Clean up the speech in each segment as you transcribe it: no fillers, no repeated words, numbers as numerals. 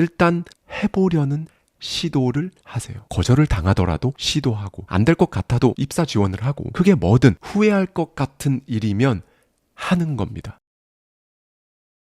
일단 해보려는 시도를 하세요. 거절을 당하더라도 시도하고 안 될 것 같아도 입사 지원을 하고 그게 뭐든 후회할 것 같은 일이면 하는 겁니다.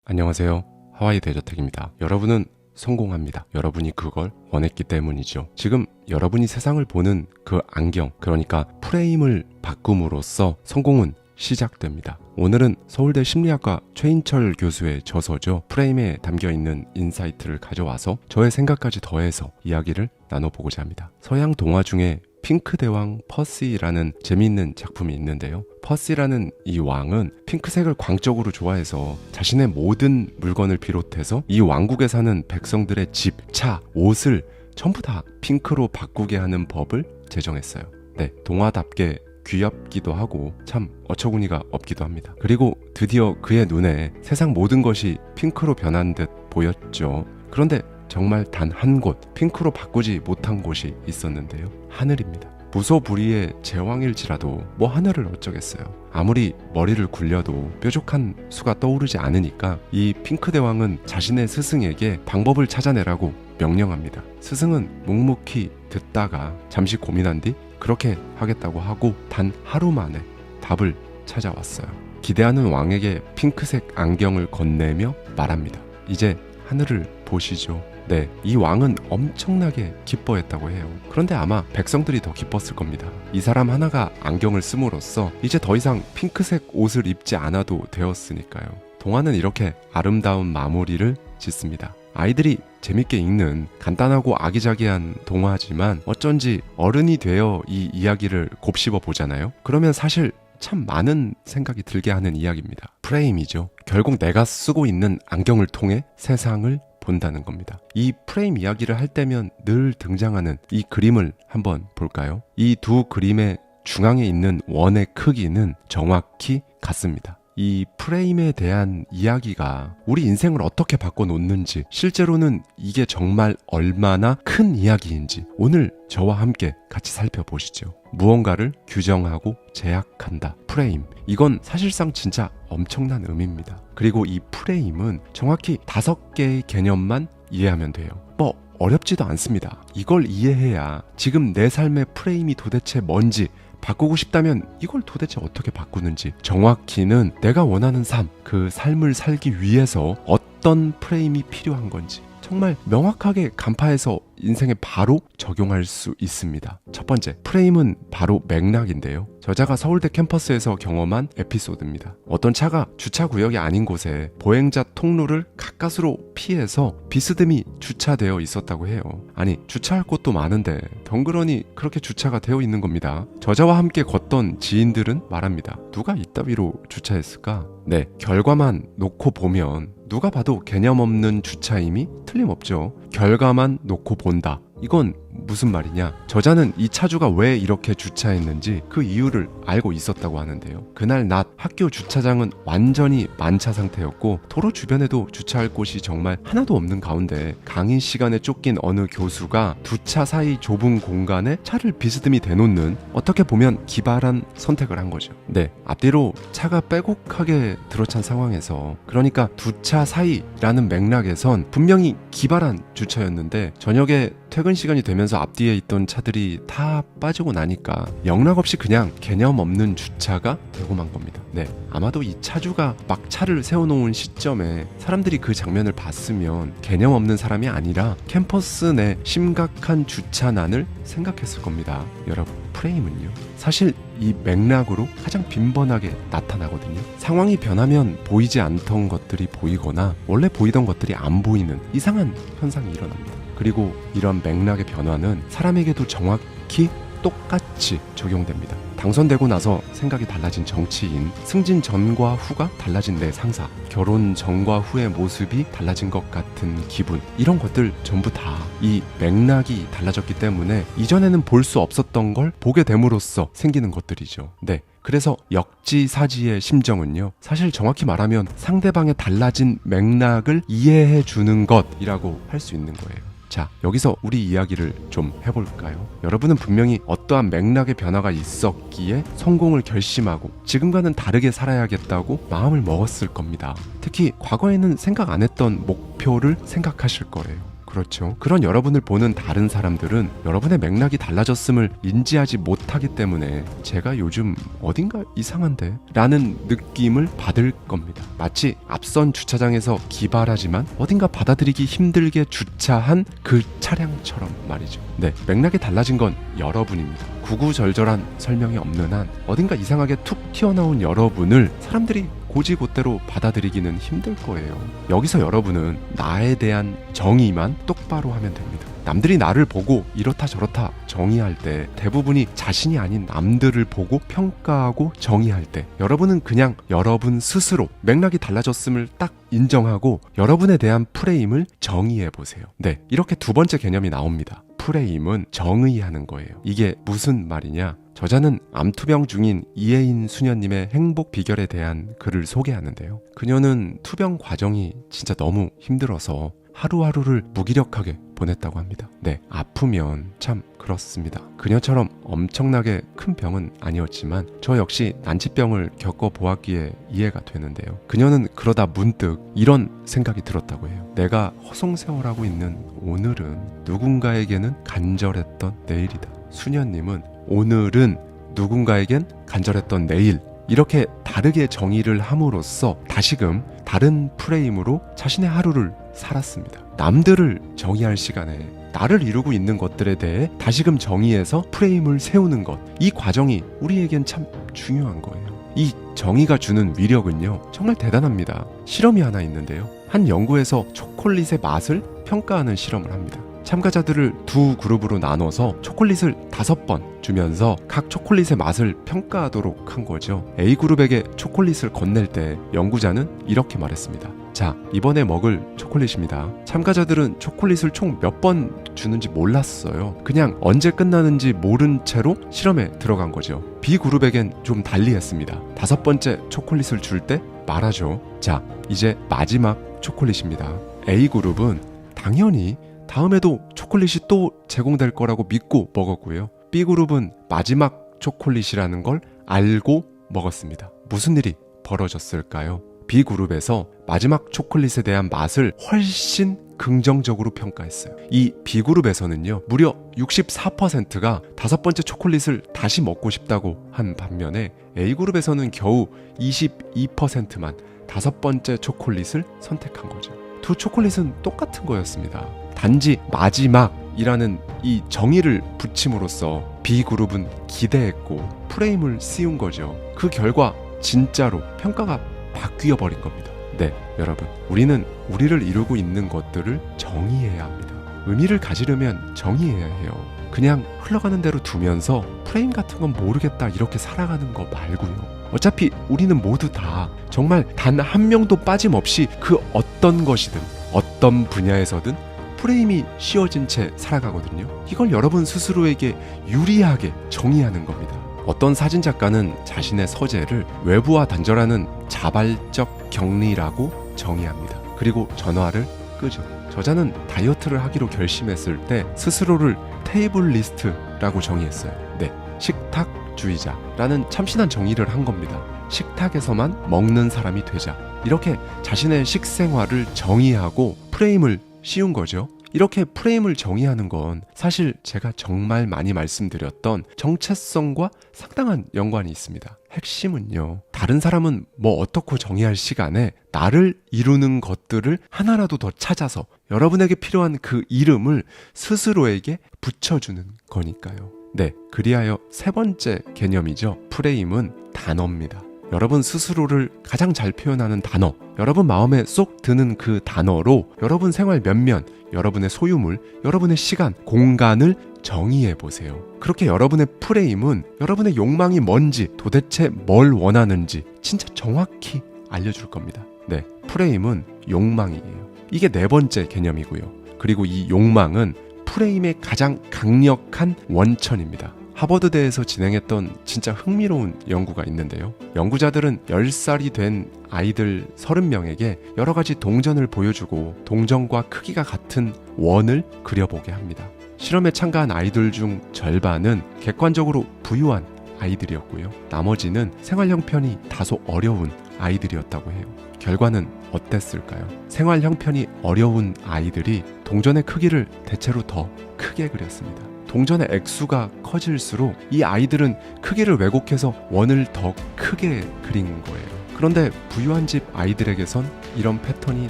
안녕하세요. 하와이 대저택입니다. 여러분은 성공합니다. 여러분이 그걸 원했기 때문이죠. 지금 여러분이 세상을 보는 그 안경, 그러니까 프레임을 바꿈으로써 성공은 시작됩니다. 오늘은 서울대 심리학과 최인철 교수의 저서죠. 프레임에 담겨있는 인사이트를 가져와서 저의 생각까지 더해서 이야기를 나눠보고자 합니다. 서양 동화 중에 핑크대왕 퍼시라는 재미있는 작품이 있는데요. 퍼시라는 이 왕은 핑크색을 광적으로 좋아해서 자신의 모든 물건을 비롯해서 이 왕국에 사는 백성들의 집, 차, 옷을 전부 다 핑크로 바꾸게 하는 법을 제정했어요. 네, 동화답게 귀엽기도 하고 참 어처구니가 없기도 합니다. 그리고 드디어 그의 눈에 세상 모든 것이 핑크로 변한 듯 보였죠. 그런데 정말 단 한 곳 핑크로 바꾸지 못한 곳이 있었는데요. 하늘입니다. 무소불위의 제왕일지라도 뭐 하늘을 어쩌겠어요. 아무리 머리를 굴려도 뾰족한 수가 떠오르지 않으니까 이 핑크대왕은 자신의 스승에게 방법을 찾아내라고 명령합니다. 스승은 묵묵히 듣다가 잠시 고민한 뒤 그렇게 하겠다고 하고 단 하루 만에 답을 찾아왔어요. 기대하는 왕에게 핑크색 안경을 건네며 말합니다. 이제 하늘을 보시죠. 네, 이 왕은 엄청나게 기뻐했다고 해요. 그런데 아마 백성들이 더 기뻤을 겁니다. 이 사람 하나가 안경을 씀으로써 이제 더 이상 핑크색 옷을 입지 않아도 되었으니까요. 동화는 이렇게 아름다운 마무리를 짓습니다. 아이들이 재밌게 읽는 간단하고 아기자기한 동화지만 어쩐지 어른이 되어 이 이야기를 곱씹어 보잖아요. 그러면 사실 참 많은 생각이 들게 하는 이야기입니다. 프레임이죠. 결국 내가 쓰고 있는 안경을 통해 세상을 본다는 겁니다. 이 프레임 이야기를 할 때면 늘 등장하는 이 그림을 한번 볼까요? 이 두 그림의 중앙에 있는 원의 크기는 정확히 같습니다. 이 프레임에 대한 이야기가 우리 인생을 어떻게 바꿔놓는지, 실제로는 이게 정말 얼마나 큰 이야기인지 오늘 저와 함께 같이 살펴보시죠. 무언가를 규정하고 제약한다. 프레임. 이건 사실상 진짜 엄청난 의미입니다. 그리고 이 프레임은 정확히 5개의 개념만 이해하면 돼요. 뭐 어렵지도 않습니다. 이걸 이해해야 지금 내 삶의 프레임이 도대체 뭔지, 바꾸고 싶다면 이걸 도대체 어떻게 바꾸는지, 정확히는 내가 원하는 삶, 그 삶을 살기 위해서 어떤 프레임이 필요한 건지 정말 명확하게 간파해서 인생에 바로 적용할 수 있습니다. 첫 번째, 프레임은 바로 맥락인데요. 저자가 서울대 캠퍼스에서 경험한 에피소드입니다. 어떤 차가 주차 구역이 아닌 곳에 보행자 통로를 가까스로 피해서 비스듬히 주차되어 있었다고 해요. 아니, 주차할 곳도 많은데 덩그러니 그렇게 주차가 되어 있는 겁니다. 저자와 함께 걷던 지인들은 말합니다. 누가 이따위로 주차했을까? 네, 결과만 놓고 보면 누가 봐도 개념 없는 주차임이 틀림없죠. 결과만 놓고 본다. 이건 무슨 말이냐? 저자는 이 차주가 왜 이렇게 주차했는지 그 이유를 알고 있었다고 하는데요. 그날 낮 학교 주차장은 완전히 만차 상태였고 도로 주변에도 주차할 곳이 정말 하나도 없는 가운데 강의 시간에 쫓긴 어느 교수가 두 차 사이 좁은 공간에 차를 비스듬히 대놓는, 어떻게 보면 기발한 선택을 한 거죠. 네, 앞뒤로 차가 빼곡하게 들어찬 상황에서, 그러니까 두 차 사이라는 맥락에선 분명히 기발한 주차였는데 저녁에 퇴근 시간이 되면서 앞뒤에 있던 차들이 다 빠지고 나니까 영락없이 그냥 개념 없는 주차가 되고 만 겁니다. 네, 아마도 이 차주가 막 차를 세워놓은 시점에 사람들이 그 장면을 봤으면 개념 없는 사람이 아니라 캠퍼스 내 심각한 주차난을 생각했을 겁니다. 여러분, 프레임은요, 사실 이 맥락으로 가장 빈번하게 나타나거든요. 상황이 변하면 보이지 않던 것들이 보이거나 원래 보이던 것들이 안 보이는 이상한 현상이 일어납니다. 그리고 이런 맥락의 변화는 사람에게도 정확히 똑같이 적용됩니다. 당선되고 나서 생각이 달라진 정치인, 승진 전과 후가 달라진 내 상사, 결혼 전과 후의 모습이 달라진 것 같은 기분, 이런 것들 전부 다 이 맥락이 달라졌기 때문에 이전에는 볼 수 없었던 걸 보게 됨으로써 생기는 것들이죠. 네, 그래서 역지사지의 심정은요, 사실 정확히 말하면 상대방의 달라진 맥락을 이해해 주는 것이라고 할 수 있는 거예요. 자, 여기서 우리 이야기를 좀 해볼까요? 여러분은 분명히 어떠한 맥락의 변화가 있었기에 성공을 결심하고 지금과는 다르게 살아야겠다고 마음을 먹었을 겁니다. 특히 과거에는 생각 안 했던 목표를 생각하실 거예요. 그렇죠. 그런 여러분을 보는 다른 사람들은 여러분의 맥락이 달라졌음을 인지하지 못하기 때문에 제가 요즘 어딘가 이상한데? 라는 느낌을 받을 겁니다. 마치 앞선 주차장에서 기발하지만 어딘가 받아들이기 힘들게 주차한 그 차량처럼 말이죠. 네, 맥락이 달라진 건 여러분입니다. 구구절절한 설명이 없는 한 어딘가 이상하게 툭 튀어나온 여러분을 사람들이 고지고대로 받아들이기는 힘들 거예요. 여기서 여러분은 나에 대한 정의만 똑바로 하면 됩니다. 남들이 나를 보고 이렇다 저렇다 정의할 때 대부분이 자신이 아닌 남들을 보고 평가하고 정의할 때 여러분은 그냥 여러분 스스로 맥락이 달라졌음을 딱 인정하고 여러분에 대한 프레임을 정의해 보세요. 네, 이렇게 두 번째 개념이 나옵니다. 프레임은 정의하는 거예요. 이게 무슨 말이냐? 저자는 암투병 중인 이혜인 수녀님의 행복 비결에 대한 글을 소개하는데요. 그녀는 투병 과정이 진짜 너무 힘들어서 하루하루를 무기력하게 보냈다고 합니다. 네, 아프면 참 그렇습니다. 그녀처럼 엄청나게 큰 병은 아니었지만 저 역시 난치병을 겪어보았기에 이해가 되는데요. 그녀는 그러다 문득 이런 생각이 들었다고 해요. 내가 허송세월하고 있는 오늘은 누군가에게는 간절했던 내일이다. 수녀님은 오늘은 누군가에겐 간절했던 내일, 이렇게 다르게 정의를 함으로써 다시금 다른 프레임으로 자신의 하루를 살았습니다. 남들을 정의할 시간에 나를 이루고 있는 것들에 대해 다시금 정의해서 프레임을 세우는 것, 이 과정이 우리에겐 참 중요한 거예요. 이 정의가 주는 위력은요, 정말 대단합니다. 실험이 하나 있는데요. 한 연구에서 초콜릿의 맛을 평가하는 실험을 합니다. 참가자들을 두 그룹으로 나눠서 초콜릿을 5번 주면서 각 초콜릿의 맛을 평가하도록 한 거죠. A그룹에게 초콜릿을 건넬 때 연구자는 이렇게 말했습니다. 자, 이번에 먹을 초콜릿입니다. 참가자들은 초콜릿을 총 몇 번 주는지 몰랐어요. 그냥 언제 끝나는지 모른 채로 실험에 들어간 거죠. B그룹에겐 좀 달리 했습니다. 5번째 초콜릿을 줄 때 말하죠. 자, 이제 마지막 초콜릿입니다. A그룹은 당연히 다음에도 초콜릿이 또 제공될 거라고 믿고 먹었고요. B그룹은 마지막 초콜릿이라는 걸 알고 먹었습니다. 무슨 일이 벌어졌을까요? B그룹에서 마지막 초콜릿에 대한 맛을 훨씬 긍정적으로 평가했어요. 이 B그룹에서는요, 무려 64%가 5번째 초콜릿을 다시 먹고 싶다고 한 반면에 A그룹에서는 겨우 22%만 5번째 초콜릿을 선택한 거죠. 두 초콜릿은 똑같은 거였습니다. 단지 마지막이라는 이 정의를 붙임으로써 B그룹은 기대했고 프레임을 씌운 거죠. 그 결과 진짜로 평가가 바뀌어 버린 겁니다. 네, 여러분, 우리는 우리를 이루고 있는 것들을 정의해야 합니다. 의미를 가지려면 정의해야 해요. 그냥 흘러가는 대로 두면서 프레임 같은 건 모르겠다 이렇게 살아가는 거 말고요. 어차피 우리는 모두 다 정말 단 한 명도 빠짐없이 그 어떤 것이든 어떤 분야에서든 프레임이 씌워진 채 살아가거든요. 이걸 여러분 스스로에게 유리하게 정의하는 겁니다. 어떤 사진작가는 자신의 서재를 외부와 단절하는 자발적 격리라고 정의합니다. 그리고 전화를 끄죠. 저자는 다이어트를 하기로 결심했을 때 스스로를 테이블리스트라고 정의했어요. 네, 식탁주의자라는 참신한 정의를 한 겁니다. 식탁에서만 먹는 사람이 되자. 이렇게 자신의 식생활을 정의하고 프레임을 씌운 거죠. 이렇게 프레임을 정의하는 건 사실 제가 정말 많이 말씀드렸던 정체성과 상당한 연관이 있습니다. 핵심은요, 다른 사람은 뭐 어떻고 정의할 시간에 나를 이루는 것들을 하나라도 더 찾아서 여러분에게 필요한 그 이름을 스스로에게 붙여주는 거니까요. 네, 그리하여 세 번째 개념이죠. 프레임은 단어입니다. 여러분 스스로를 가장 잘 표현하는 단어, 여러분 마음에 쏙 드는 그 단어로 여러분 생활 면면, 여러분의 소유물, 여러분의 시간, 공간을 정의해 보세요. 그렇게 여러분의 프레임은 여러분의 욕망이 뭔지, 도대체 뭘 원하는지 진짜 정확히 알려줄 겁니다. 네, 프레임은 욕망이에요. 이게 네 번째 개념이고요. 그리고 이 욕망은 프레임의 가장 강력한 원천입니다. 하버드대에서 진행했던 진짜 흥미로운 연구가 있는데요. 연구자들은 10살이 된 아이들 30명에게 여러 가지 동전을 보여주고 동전과 크기가 같은 원을 그려보게 합니다. 실험에 참가한 아이들 중 절반은 객관적으로 부유한 아이들이었고요. 나머지는 생활 형편이 다소 어려운 아이들이었다고 해요. 결과는 어땠을까요? 생활 형편이 어려운 아이들이 동전의 크기를 대체로 더 크게 그렸습니다. 동전의 액수가 커질수록 이 아이들은 크기를 왜곡해서 원을 더 크게 그린 거예요. 그런데 부유한 집 아이들에게선 이런 패턴이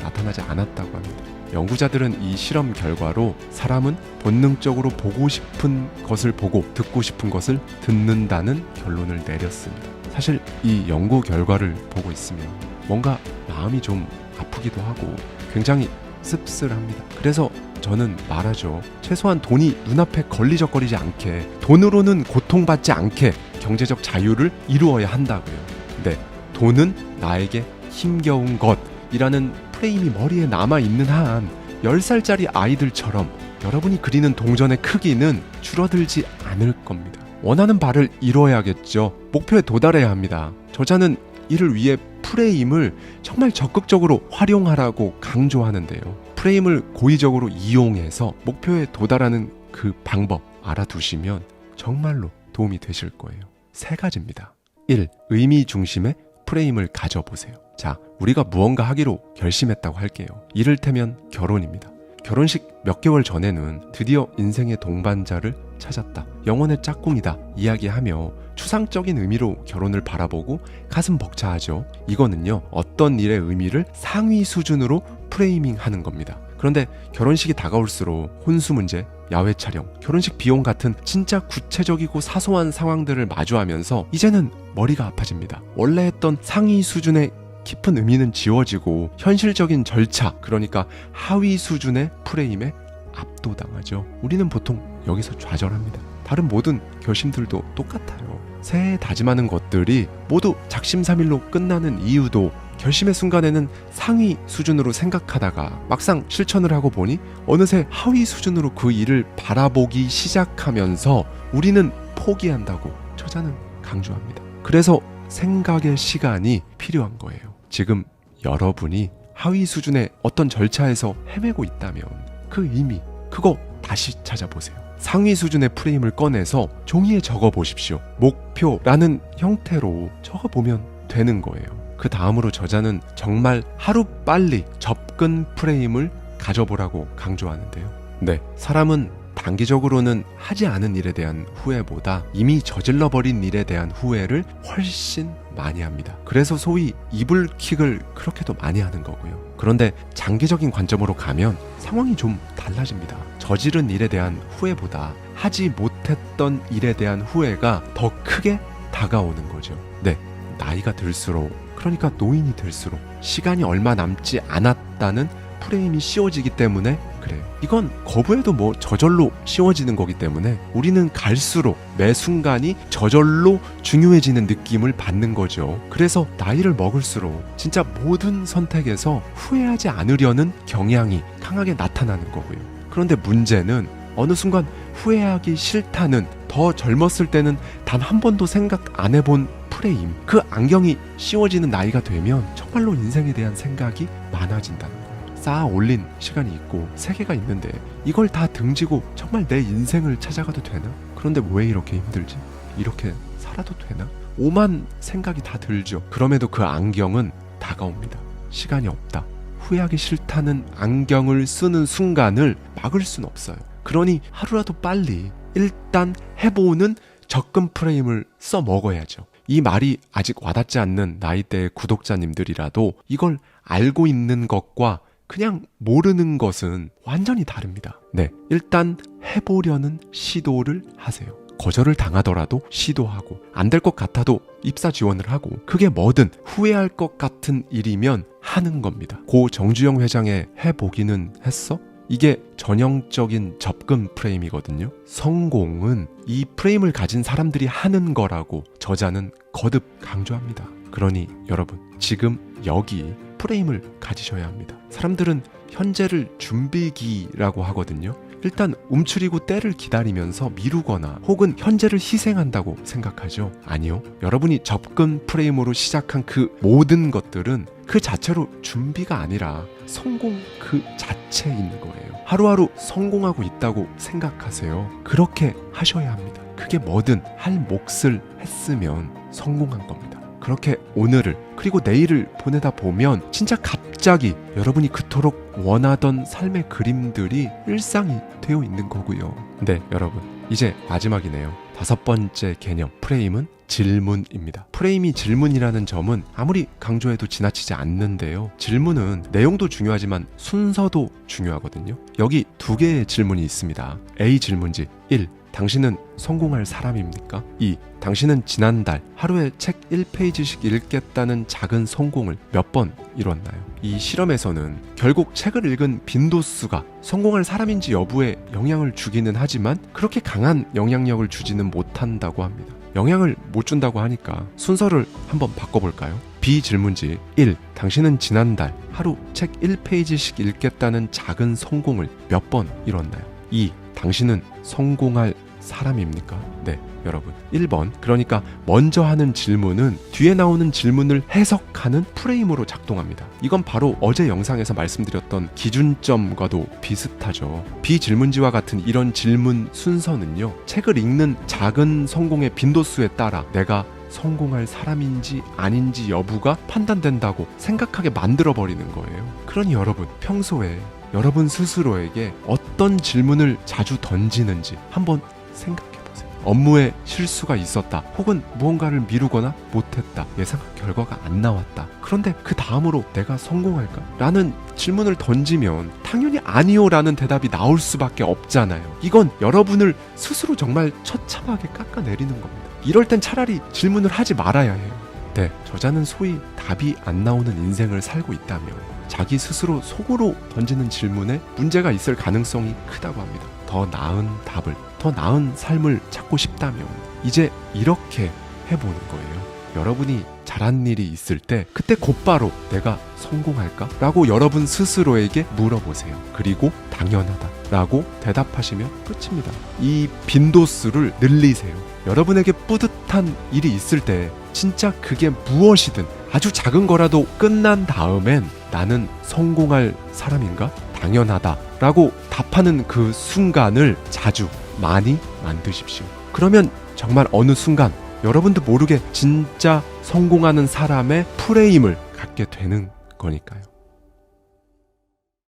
나타나지 않았다고 합니다. 연구자들은 이 실험 결과로 사람은 본능적으로 보고 싶은 것을 보고 듣고 싶은 것을 듣는다는 결론을 내렸습니다. 사실 이 연구 결과를 보고 있으면 뭔가 마음이 좀 아프기도 하고 굉장히 씁쓸합니다. 그래서 저는 말하죠. 최소한 돈이 눈앞에 걸리적거리지 않게, 돈으로는 고통받지 않게 경제적 자유를 이루어야 한다고요. 근데 돈은 나에게 힘겨운 것이라는 프레임이 머리에 남아있는 한 10살짜리 아이들처럼 여러분이 그리는 동전의 크기는 줄어들지 않을 겁니다. 원하는 바를 이뤄야겠죠. 목표에 도달해야 합니다. 저자는 이를 위해 프레임을 정말 적극적으로 활용하라고 강조하는데요. 프레임을 고의적으로 이용해서 목표에 도달하는 그 방법 알아두시면 정말로 도움이 되실 거예요. 3가지입니다. 1. 의미 중심의 프레임을 가져보세요. 자, 우리가 무언가 하기로 결심했다고 할게요. 이를테면 결혼입니다. 결혼식 몇 개월 전에는 드디어 인생의 동반자를 찾았다, 영혼의 짝꿍이다 이야기하며 추상적인 의미로 결혼을 바라보고 가슴 벅차하죠. 이거는요, 어떤 일의 의미를 상위 수준으로 프레이밍하는 겁니다. 그런데 결혼식이 다가올수록 혼수 문제, 야외 촬영, 결혼식 비용 같은 진짜 구체적이고 사소한 상황들을 마주하면서 이제는 머리가 아파집니다. 원래 했던 상위 수준의 깊은 의미는 지워지고 현실적인 절차, 그러니까 하위 수준의 프레임에 압도당하죠. 우리는 보통 여기서 좌절합니다. 다른 모든 결심들도 똑같아요. 새해 다짐하는 것들이 모두 작심삼일로 끝나는 이유도 결심의 순간에는 상위 수준으로 생각하다가 막상 실천을 하고 보니 어느새 하위 수준으로 그 일을 바라보기 시작하면서 우리는 포기한다고 저자는 강조합니다. 그래서 생각의 시간이 필요한 거예요. 지금 여러분이 하위 수준의 어떤 절차에서 헤매고 있다면 그 의미, 그거 다시 찾아보세요. 상위 수준의 프레임을 꺼내서 종이에 적어보십시오. 목표라는 형태로 적어보면 되는 거예요. 그 다음으로 저자는 정말 하루빨리 접근 프레임을 가져보라고 강조하는데요. 네, 사람은 단기적으로는 하지 않은 일에 대한 후회보다 이미 저질러버린 일에 대한 후회를 훨씬 많이 합니다. 그래서 소위 이불킥을 그렇게도 많이 하는 거고요. 그런데 장기적인 관점으로 가면 상황이 좀 달라집니다. 저지른 일에 대한 후회보다 하지 못했던 일에 대한 후회가 더 크게 다가오는 거죠. 네, 나이가 들수록, 그러니까 노인이 들수록 시간이 얼마 남지 않았다는 프레임이 씌워지기 때문에 그래요. 이건 거부해도 뭐 저절로 씌워지는 거기 때문에 우리는 갈수록 매 순간이 저절로 중요해지는 느낌을 받는 거죠. 그래서 나이를 먹을수록 진짜 모든 선택에서 후회하지 않으려는 경향이 강하게 나타나는 거고요. 그런데 문제는 어느 순간 후회하기 싫다는, 더 젊었을 때는 단 한 번도 생각 안 해본 프레임, 그 안경이 씌워지는 나이가 되면 정말로 인생에 대한 생각이 많아진다는 거예요. 쌓아 올린 시간이 있고 세계가 있는데 이걸 다 등지고 정말 내 인생을 찾아가도 되나? 그런데 왜 이렇게 힘들지? 이렇게 살아도 되나? 오만 생각이 다 들죠. 그럼에도 그 안경은 다가옵니다. 시간이 없다, 후회하기 싫다는 안경을 쓰는 순간을 막을 순 없어요. 그러니 하루라도 빨리 일단 해보는 접근 프레임을 써먹어야죠. 이 말이 아직 와닿지 않는 나이대의 구독자님들이라도 이걸 알고 있는 것과 그냥 모르는 것은 완전히 다릅니다. 네, 일단 해보려는 시도를 하세요. 거절을 당하더라도 시도하고, 안 될 것 같아도 입사 지원을 하고, 그게 뭐든 후회할 것 같은 일이면 하는 겁니다. 고 정주영 회장의 해보기는 했어? 이게 전형적인 접근 프레임이거든요. 성공은 이 프레임을 가진 사람들이 하는 거라고 저자는 거듭 강조합니다. 그러니 여러분, 지금 여기 프레임을 가지셔야 합니다. 사람들은 현재를 준비기라고 하거든요. 일단 움츠리고 때를 기다리면서 미루거나 혹은 현재를 희생한다고 생각하죠. 아니요. 여러분이 접근 프레임으로 시작한 그 모든 것들은 그 자체로 준비가 아니라 성공 그 자체에 있는 거예요. 하루하루 성공하고 있다고 생각하세요. 그렇게 하셔야 합니다. 그게 뭐든 할 몫을 했으면 성공한 겁니다. 그렇게 오늘을 그리고 내일을 보내다 보면 진짜 갑자기 여러분이 그토록 원하던 삶의 그림들이 일상이 되어 있는 거고요. 네, 여러분, 이제 마지막이네요. 5번째 개념, 프레임은 질문입니다. 프레임이 질문이라는 점은 아무리 강조해도 지나치지 않는데요. 질문은 내용도 중요하지만 순서도 중요하거든요. 여기 2개의 질문이 있습니다. A 질문지 1. 당신은 성공할 사람입니까? 2. 당신은 지난달 하루에 책 1페이지씩 읽겠다는 작은 성공을 몇 번 이뤘나요? 이 실험에서는 결국 책을 읽은 빈도수가 성공할 사람인지 여부에 영향을 주기는 하지만 그렇게 강한 영향력을 주지는 못한다고 합니다. 영향을 못 준다고 하니까 순서를 한번 바꿔볼까요? B 질문지 1. 당신은 지난달 하루 책 1페이지씩 읽겠다는 작은 성공을 몇 번 이뤘나요? 2. 당신은 성공할 사람입니까? 네, 여러분. 1번. 그러니까 먼저 하는 질문은 뒤에 나오는 질문을 해석하는 프레임으로 작동합니다. 이건 바로 어제 영상에서 말씀드렸던 기준점과도 비슷하죠. 비질문지와 같은 이런 질문 순서는요, 책을 읽는 작은 성공의 빈도수에 따라 내가 성공할 사람인지 아닌지 여부가 판단된다고 생각하게 만들어버리는 거예요. 그러니 여러분, 평소에 여러분 스스로에게 어떤 질문을 자주 던지는지 한번 생각해보세요. 업무에 실수가 있었다, 혹은 무언가를 미루거나 못했다, 예상한 결과가 안 나왔다. 그런데 그 다음으로 내가 성공할까? 라는 질문을 던지면 당연히 아니요 라는 대답이 나올 수밖에 없잖아요. 이건 여러분을 스스로 정말 처참하게 깎아내리는 겁니다. 이럴 땐 차라리 질문을 하지 말아야 해요. 네, 저자는 소위 답이 안 나오는 인생을 살고 있다면 자기 스스로 속으로 던지는 질문에 문제가 있을 가능성이 크다고 합니다. 더 나은 답을, 더 나은 삶을 찾고 싶다면 이제 이렇게 해보는 거예요. 여러분이 잘한 일이 있을 때 그때 곧바로 내가 성공할까? 라고 여러분 스스로에게 물어보세요. 그리고 당연하다 라고 대답하시면 끝입니다. 이 빈도수를 늘리세요. 여러분에게 뿌듯한 일이 있을 때 진짜 그게 무엇이든 아주 작은 거라도 끝난 다음엔 나는 성공할 사람인가? 당연하다 라고 답하는 그 순간을 자주 많이 만드십시오. 그러면 정말 어느 순간 여러분도 모르게 진짜 성공하는 사람의 프레임을 갖게 되는 거니까요.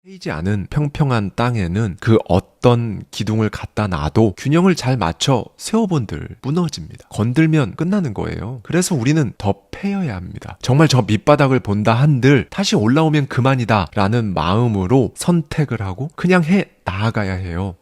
트이지 않은 평평한 땅에는 그 어떤 기둥을 갖다 놔도 균형을 잘 맞춰 세워본들 무너집니다. 건들면 끝나는 거예요. 그래서 우리는 더 패여야 합니다. 정말 저 밑바닥을 본다 한들 다시 올라오면 그만이다 라는 마음으로 선택을 하고 그냥 해 나아가야 해요.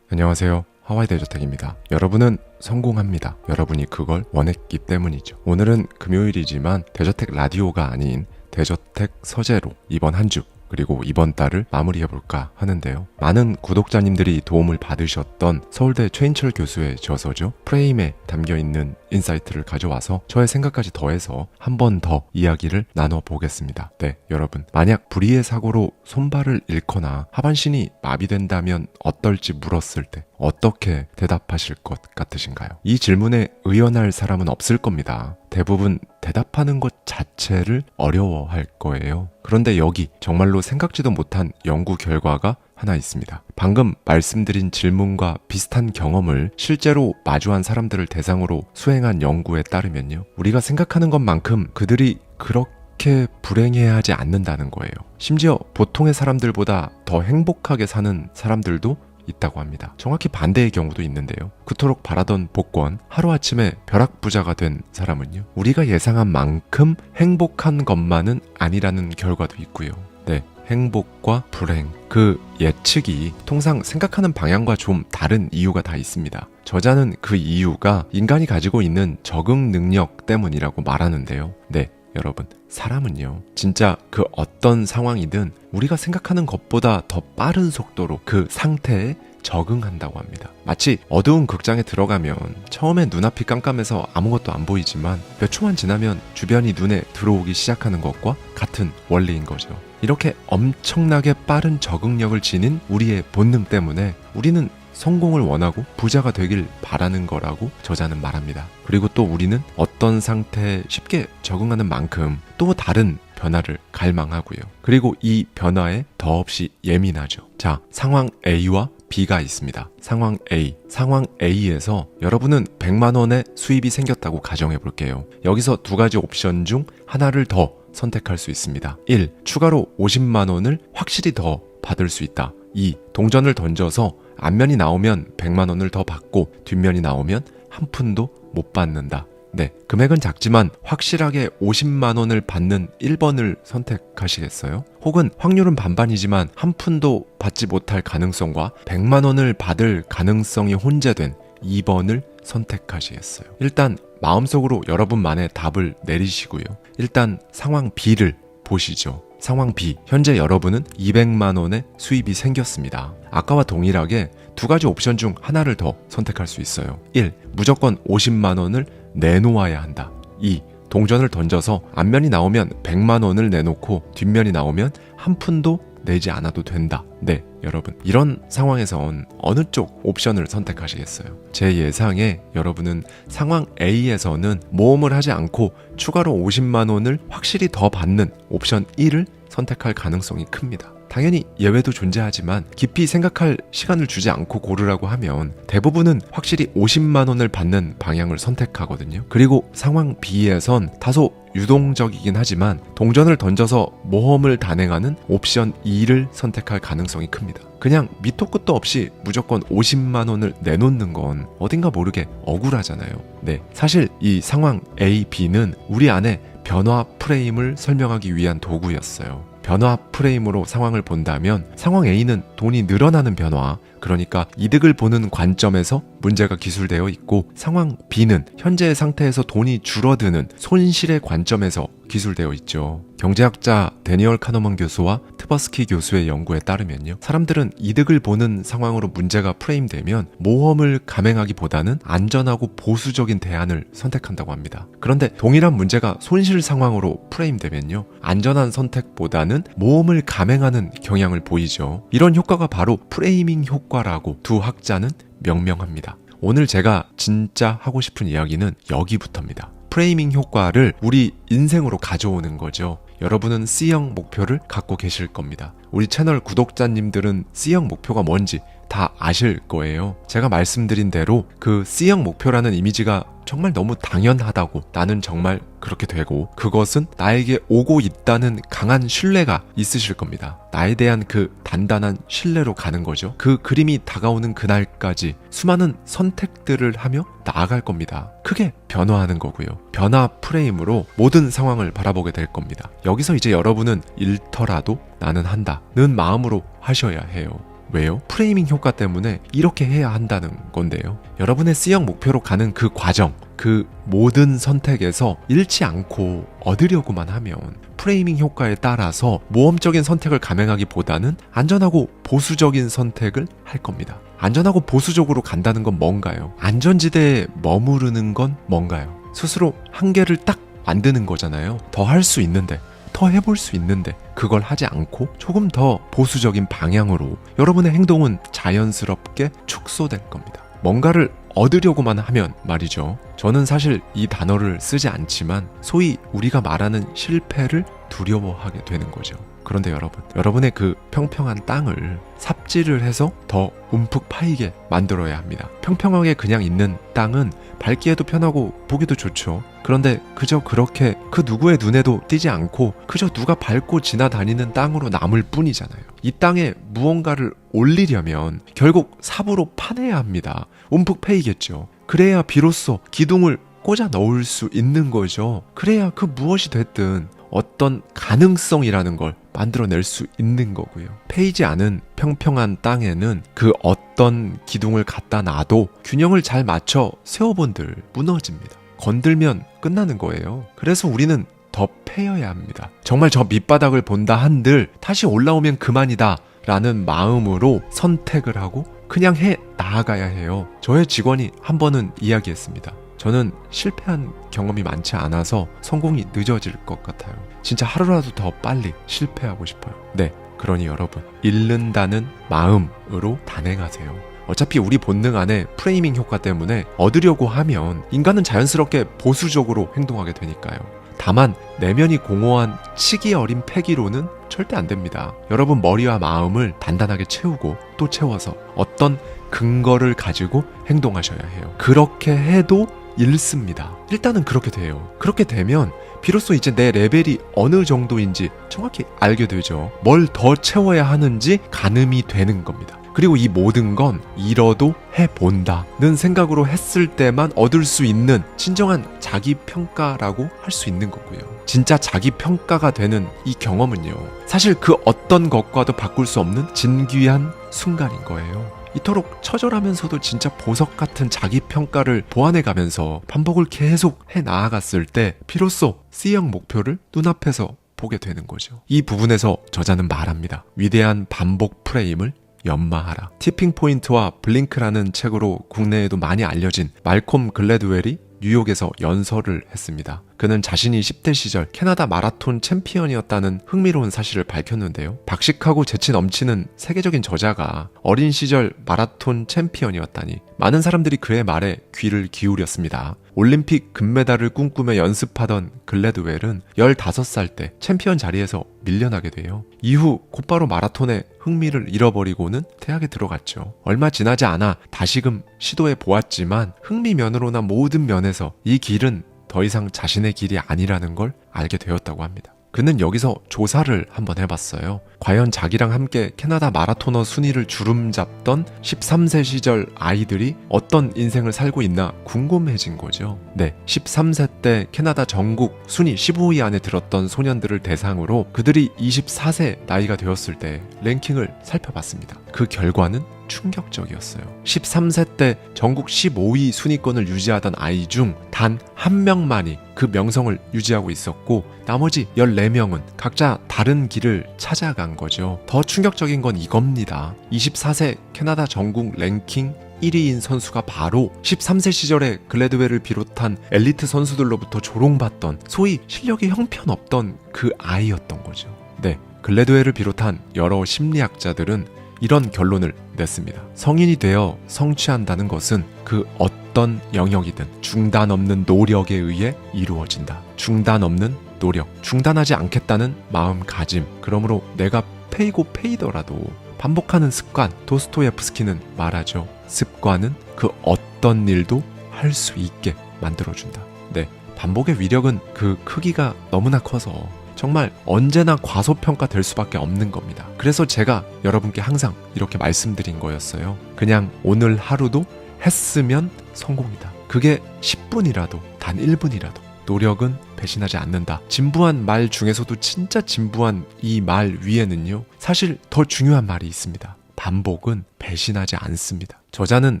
안녕하세요. 하와이 대저택입니다. 여러분은 성공합니다. 여러분이 그걸 원했기 때문이죠. 오늘은 금요일이지만 대저택 라디오가 아닌 대저택 서재로 이번 한 주 그리고 이번 달을 마무리해볼까 하는데요. 많은 구독자님들이 도움을 받으셨던 서울대 최인철 교수의 저서죠. 프레임에 담겨있는 인사이트를 가져와서 저의 생각까지 더해서 한 번 더 이야기를 나눠보겠습니다. 네, 여러분. 만약 불의의 사고로 손발을 잃거나 하반신이 마비된다면 어떨지 물었을 때 어떻게 대답하실 것 같으신가요? 이 질문에 의연할 사람은 없을 겁니다. 대부분 대답하는 것 자체를 어려워할 거예요. 그런데 여기 정말로 생각지도 못한 연구 결과가 하나 있습니다. 방금 말씀드린 질문과 비슷한 경험을 실제로 마주한 사람들을 대상으로 수행한 연구에 따르면요, 우리가 생각하는 것만큼 그들이 그렇게 불행해하지 않는다는 거예요. 심지어 보통의 사람들보다 더 행복하게 사는 사람들도 있다고 합니다. 정확히 반대의 경우도 있는데요. 그토록 바라던 복권, 하루아침에 벼락부자가 된 사람은요, 우리가 예상한 만큼 행복한 것만은 아니라는 결과도 있고요. 네, 행복과 불행, 그 예측이 통상 생각하는 방향과 좀 다른 이유가 다 있습니다. 저자는 그 이유가 인간이 가지고 있는 적응 능력 때문이라고 말하는데요. 네, 여러분, 사람은요, 진짜 그 어떤 상황이든 우리가 생각하는 것보다 더 빠른 속도로 그 상태에 적응한다고 합니다. 마치 어두운 극장에 들어가면 처음에 눈앞이 깜깜해서 아무것도 안 보이지만 몇 초만 지나면 주변이 눈에 들어오기 시작하는 것과 같은 원리인 거죠. 이렇게 엄청나게 빠른 적응력을 지닌 우리의 본능 때문에 우리는 성공을 원하고 부자가 되길 바라는 거라고 저자는 말합니다. 그리고 또 우리는 어떤 상태에 쉽게 적응하는 만큼 또 다른 변화를 갈망하고요. 그리고 이 변화에 더없이 예민하죠. 자, 상황 A와 B가 있습니다. 상황 A. 상황 A에서 여러분은 100만 원의 수입이 생겼다고 가정해 볼게요. 여기서 두 가지 옵션 중 하나를 더 선택할 수 있습니다. 1. 추가로 50만 원을 확실히 더 받을 수 있다. 2. 동전을 던져서 앞면이 나오면 100만 원을 더 받고 뒷면이 나오면 한 푼도 못 받는다. 네, 금액은 작지만 확실하게 50만 원을 받는 1번을 선택하시겠어요? 혹은 확률은 반반이지만 한 푼도 받지 못할 가능성과 100만 원을 받을 가능성이 혼재된 2번을 선택하시겠어요? 일단 마음속으로 여러분만의 답을 내리시고요. 일단 상황 B를 보시죠. 상황 B, 현재 여러분은 200만 원의 수입이 생겼습니다. 아까와 동일하게 두 가지 옵션 중 하나를 더 선택할 수 있어요. 1. 무조건 50만 원을 내놓아야 한다. 2. 동전을 던져서 앞면이 나오면 100만 원을 내놓고 뒷면이 나오면 한 푼도 내지 않아도 된다. 네, 여러분. 이런 상황에선 어느 쪽 옵션을 선택하시겠어요? 제 예상에 여러분은 상황 A에서는 모험을 하지 않고 추가로 50만 원을 확실히 더 받는 옵션 1을 선택할 가능성이 큽니다. 당연히 예외도 존재하지만 깊이 생각할 시간을 주지 않고 고르라고 하면 대부분은 확실히 50만 원을 받는 방향을 선택하거든요. 그리고 상황 B에선 다소 유동적이긴 하지만 동전을 던져서 모험을 단행하는 옵션 2를 선택할 가능성이 큽니다. 그냥 밑도 끝도 없이 무조건 50만 원을 내놓는 건 어딘가 모르게 억울하잖아요. 네, 사실 이 상황 A, B는 우리 안에 변화 프레임을 설명하기 위한 도구였어요. 변화 프레임으로 상황을 본다면 상황 A는 돈이 늘어나는 변화, 그러니까 이득을 보는 관점에서 문제가 기술되어 있고 상황 B는 현재의 상태에서 돈이 줄어드는 손실의 관점에서 기술되어 있죠. 경제학자 데니얼 카너먼 교수와 트버스키 교수의 연구에 따르면요. 사람들은 이득을 보는 상황으로 문제가 프레임되면 모험을 감행하기보다는 안전하고 보수적인 대안을 선택한다고 합니다. 그런데 동일한 문제가 손실 상황으로 프레임되면요. 안전한 선택보다는 모험을 감행하는 경향을 보이죠. 이런 효과가 바로 프레이밍 효과라고 두 학자는 명명합니다. 오늘 제가 진짜 하고 싶은 이야기는 여기부터입니다. 프레이밍 효과를 우리 인생으로 가져오는 거죠. 여러분은 C형 목표를 갖고 계실 겁니다. 우리 채널 구독자님들은 C형 목표가 뭔지 다 아실 거예요. 제가 말씀드린 대로 그 C형 목표라는 이미지가 정말 너무 당연하다고, 나는 정말 그렇게 되고 그것은 나에게 오고 있다는 강한 신뢰가 있으실 겁니다. 나에 대한 그 단단한 신뢰로 가는 거죠. 그 그림이 다가오는 그날까지 수많은 선택들을 하며 나아갈 겁니다. 크게 변화하는 거고요. 변화 프레임으로 모든 상황을 바라보게 될 겁니다. 여기서 이제 여러분은 잃더라도 나는 한다는 마음으로 하셔야 해요. 왜요? 프레이밍 효과 때문에 이렇게 해야 한다는 건데요. 여러분의 C형 목표로 가는 그 과정, 그 모든 선택에서 잃지 않고 얻으려고만 하면 프레이밍 효과에 따라서 모험적인 선택을 감행하기보다는 안전하고 보수적인 선택을 할 겁니다. 안전하고 보수적으로 간다는 건 뭔가요? 안전지대에 머무르는 건 뭔가요? 스스로 한계를 딱 만드는 거잖아요. 더 할 수 있는데, 더 해볼 수 있는데 그걸 하지 않고 조금 더 보수적인 방향으로 여러분의 행동은 자연스럽게 축소될 겁니다. 뭔가를 얻으려고만 하면 말이죠. 저는 사실 이 단어를 쓰지 않지만 소위 우리가 말하는 실패를 두려워하게 되는 거죠. 그런데 여러분의 그 평평한 땅을 삽질을 해서 더 움푹 파이게 만들어야 합니다. 평평하게 그냥 있는 땅은 밟기에도 편하고 보기도 좋죠. 그런데 그저 그렇게 그 누구의 눈에도 띄지 않고 그저 누가 밟고 지나다니는 땅으로 남을 뿐이잖아요. 이 땅에 무언가를 올리려면 결국 삽으로 파내야 합니다. 움푹 패이겠죠. 그래야 비로소 기둥을 꽂아 넣을 수 있는 거죠. 그래야 그 무엇이 됐든 어떤 가능성이라는 걸 만들어낼 수 있는 거고요. 패이지 않은 평평한 땅에는 그 어떤 기둥을 갖다 놔도 균형을 잘 맞춰 세워본들 무너집니다. 건들면 끝나는 거예요. 그래서 우리는 더 패여야 합니다. 정말 저 밑바닥을 본다 한들 다시 올라오면 그만이다 라는 마음으로 선택을 하고 그냥 해 나아가야 해요. 저의 직원이 한 번은 이야기했습니다. 저는 실패한 경험이 많지 않아서 성공이 늦어질 것 같아요. 진짜 하루라도 더 빨리 실패하고 싶어요. 네, 그러니 여러분, 잃는다는 마음으로 단행하세요. 어차피 우리 본능 안에 프레이밍 효과 때문에 얻으려고 하면 인간은 자연스럽게 보수적으로 행동하게 되니까요. 다만 내면이 공허한 치기 어린 패기로는 절대 안 됩니다. 여러분 머리와 마음을 단단하게 채우고 또 채워서 어떤 근거를 가지고 행동하셔야 해요. 그렇게 해도 읽습니다. 일단은 그렇게 돼요. 그렇게 되면 비로소 이제 내 레벨이 어느 정도인지 정확히 알게 되죠. 뭘 더 채워야 하는지 가늠이 되는 겁니다. 그리고 이 모든 건 잃어도 해본다는 생각으로 했을 때만 얻을 수 있는 진정한 자기평가라고 할 수 있는 거고요. 진짜 자기평가가 되는 이 경험은요, 사실 그 어떤 것과도 바꿀 수 없는 진귀한 순간인 거예요. 이토록 처절하면서도 진짜 보석 같은 자기평가를 보완해가면서 반복을 계속 해 나아갔을 때 비로소 C형 목표를 눈앞에서 보게 되는 거죠. 이 부분에서 저자는 말합니다. 위대한 반복 프레임을 연마하라. 티핑 포인트와 블링크라는 책으로 국내에도 많이 알려진 말콤 글래드웰이 뉴욕에서 연설을 했습니다. 그는 자신이 10대 시절 캐나다 마라톤 챔피언이었다는 흥미로운 사실을 밝혔는데요. 박식하고 재치 넘치는 세계적인 저자가 어린 시절 마라톤 챔피언이었다니 많은 사람들이 그의 말에 귀를 기울였습니다. 올림픽 금메달을 꿈꾸며 연습하던 글래드웰은 15살 때 챔피언 자리에서 밀려나게 돼요. 이후 곧바로 마라톤에 흥미를 잃어버리고는 대학에 들어갔죠. 얼마 지나지 않아 다시금 시도해 보았지만 흥미면으로나 모든 면에서 이 길은 더 이상 자신의 길이 아니라는 걸 알게 되었다고 합니다. 그는 여기서 조사를 한번 해봤어요. 과연 자기랑 함께 캐나다 마라토너 순위를 주름잡던 13세 시절 아이들이 어떤 인생을 살고 있나 궁금해진 거죠. 네, 13세 때 캐나다 전국 순위 15위 안에 들었던 소년들을 대상으로 그들이 24세 나이가 되었을 때 랭킹을 살펴봤습니다. 그 결과는 충격적이었어요. 13세 때 전국 15위 순위권을 유지하던 아이 중 단 한 명만이 그 명성을 유지하고 있었고 나머지 14명은 각자 다른 길을 찾아간 거죠. 더 충격적인 건 이겁니다. 24세 캐나다 전국 랭킹 1위인 선수가 바로 13세 시절에 글래드웰을 비롯한 엘리트 선수들로부터 조롱받던 소위 실력이 형편없던 그 아이였던 거죠. 네, 글래드웰을 비롯한 여러 심리학자들은 이런 결론을 냈습니다. 성인이 되어 성취한다는 것은 그 어떤 영역이든 중단 없는 노력에 의해 이루어진다. 중단 없는 노력, 중단하지 않겠다는 마음가짐. 그러므로 내가 페이고 페이더라도 반복하는 습관. 도스토옙스키는 말하죠. 습관은 그 어떤 일도 할 수 있게 만들어준다. 네, 반복의 위력은 그 크기가 너무나 커서 정말 언제나 과소평가될 수밖에 없는 겁니다. 그래서 제가 여러분께 항상 이렇게 말씀드린 거였어요. 그냥 오늘 하루도 했으면 성공이다. 그게 10분이라도 단 1분이라도 노력은 배신하지 않는다. 진부한 말 중에서도 진짜 진부한 이 말 위에는요, 사실 더 중요한 말이 있습니다. 반복은 배신하지 않습니다. 저자는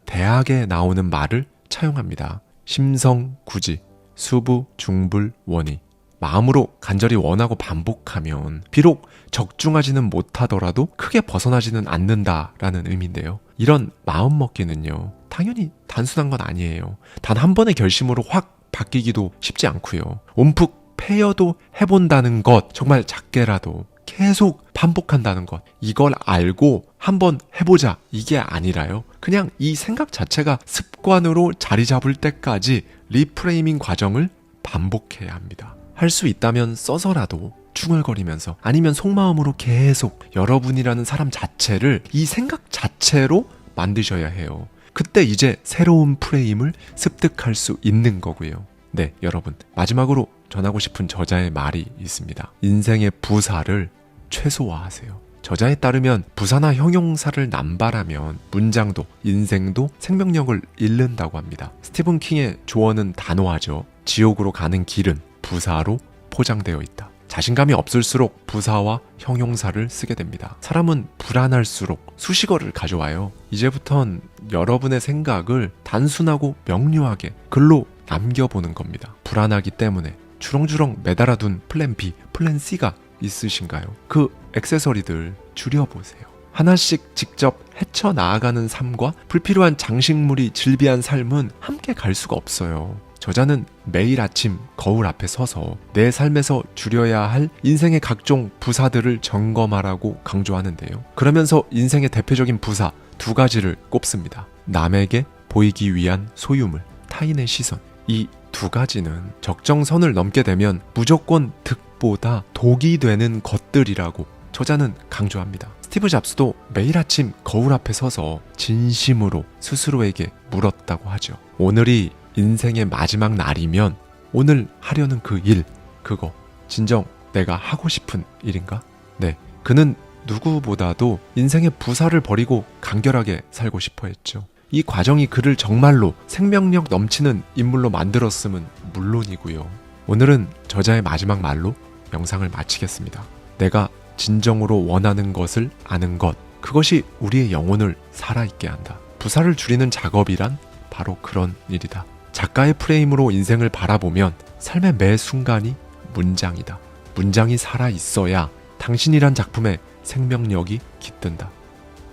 대학에 나오는 말을 차용합니다. 심성구지, 수부중불원의. 마음으로 간절히 원하고 반복하면 비록 적중하지는 못하더라도 크게 벗어나지는 않는다라는 의미인데요. 이런 마음먹기는요, 당연히 단순한 건 아니에요. 단 한 번의 결심으로 확 바뀌기도 쉽지 않고요. 움푹 패여도 해본다는 것, 정말 작게라도 계속 반복한다는 것, 이걸 알고 한번 해보자, 이게 아니라요. 그냥 이 생각 자체가 습관으로 자리 잡을 때까지 리프레이밍 과정을 반복해야 합니다. 할 수 있다면 써서라도 중얼거리면서, 아니면 속마음으로 계속 여러분이라는 사람 자체를 이 생각 자체로 만드셔야 해요. 그때 이제 새로운 프레임을 습득할 수 있는 거고요. 네, 여러분, 마지막으로 전하고 싶은 저자의 말이 있습니다. 인생의 부사를 최소화하세요. 저자에 따르면 부사나 형용사를 남발하면 문장도 인생도 생명력을 잃는다고 합니다. 스티븐 킹의 조언은 단호하죠. 지옥으로 가는 길은 부사로 포장되어 있다. 자신감이 없을수록 부사와 형용사를 쓰게 됩니다. 사람은 불안할수록 수식어를 가져와요. 이제부턴 여러분의 생각을 단순하고 명료하게 글로 남겨보는 겁니다. 불안하기 때문에 주렁주렁 매달아둔 플랜 B, 플랜 C가 있으신가요? 그 액세서리들 줄여보세요. 하나씩 직접 헤쳐나아가는 삶과 불필요한 장식물이 즐비한 삶은 함께 갈 수가 없어요. 저자는 매일 아침 거울 앞에 서서 내 삶에서 줄여야 할 인생의 각종 부사들을 점검하라고 강조하는데요. 그러면서 인생의 대표적인 부사 2가지를 꼽습니다. 남에게 보이기 위한 소유물, 타인의 시선. 이 2가지는 적정선을 넘게 되면 무조건 득 무엇보다 독이 되는 것들이라고 저자는 강조합니다. 스티브 잡스도 매일 아침 거울 앞에 서서 진심으로 스스로에게 물었다고 하죠. 오늘이 인생의 마지막 날이면 오늘 하려는 그 일, 그거 진정 내가 하고 싶은 일인가? 네, 그는 누구보다도 인생의 부사를 버리고 간결하게 살고 싶어 했죠. 이 과정이 그를 정말로 생명력 넘치는 인물로 만들었음은 물론이고요. 오늘은 저자의 마지막 말로 영상을 마치겠습니다. 내가 진정으로 원하는 것을 아는 것, 그것이 우리의 영혼을 살아있게 한다. 부사를 줄이는 작업이란 바로 그런 일이다. 작가의 프레임으로 인생을 바라보면 삶의 매 순간이 문장이다. 문장이 살아있어야 당신이란 작품에 생명력이 깃든다.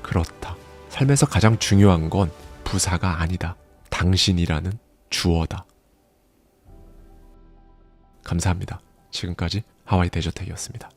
그렇다. 삶에서 가장 중요한 건 부사가 아니다. 당신이라는 주어다. 감사합니다. 지금까지 하와이 데저텍이었습니다.